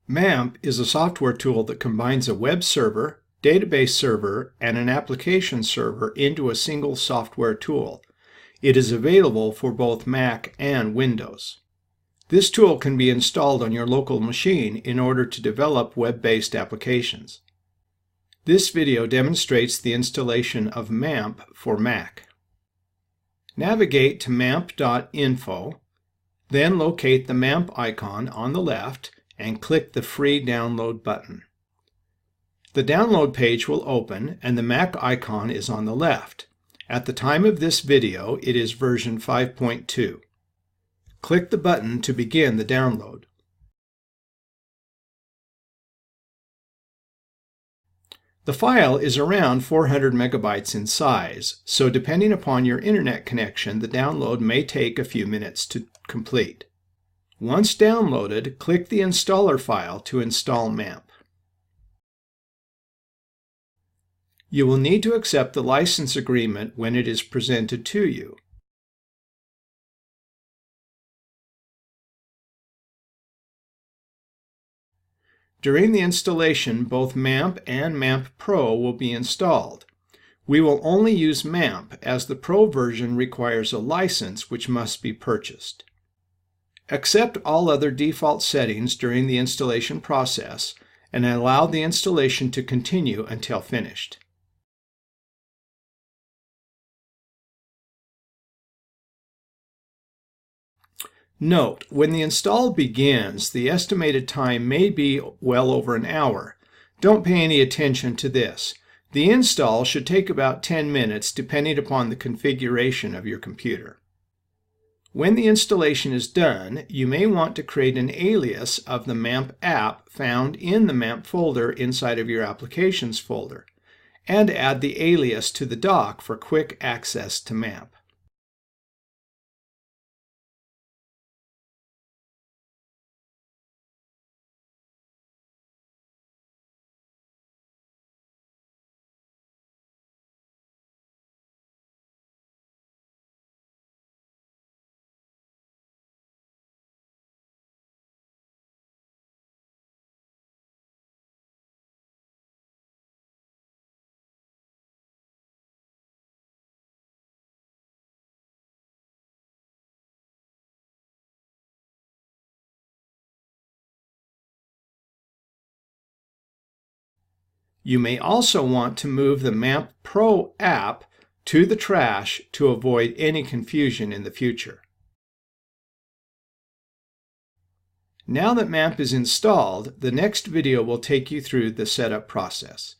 MAMP is a software tool that combines a web server, database server, and an application server into a single software tool. It is available for both Mac and Windows. This tool can be installed on your local machine in order to develop web-based applications. This video demonstrates the installation of MAMP for Mac. Navigate to mamp.info, then locate the MAMP icon on the left and click the free download button. The download page will open and the Mac icon is on the left. At the time of this video, it is version 5.2. Click the button to begin the download. The file is around 400 megabytes in size, so depending upon your internet connection, the download may take a few minutes to complete. Once downloaded, click the installer file to install MAMP. You will need to accept the license agreement when it is presented to you. During the installation, both MAMP and MAMP Pro will be installed. We will only use MAMP as the Pro version requires a license which must be purchased. Accept all other default settings during the installation process and allow the installation to continue until finished. Note, when the install begins, the estimated time may be well over an hour. Don't pay any attention to this. The install should take about 10 minutes depending upon the configuration of your computer. When the installation is done, you may want to create an alias of the MAMP app found in the MAMP folder inside of your Applications folder, and add the alias to the dock for quick access to MAMP. You may also want to move the MAMP Pro app to the trash to avoid any confusion in the future. Now that MAMP is installed, the next video will take you through the setup process.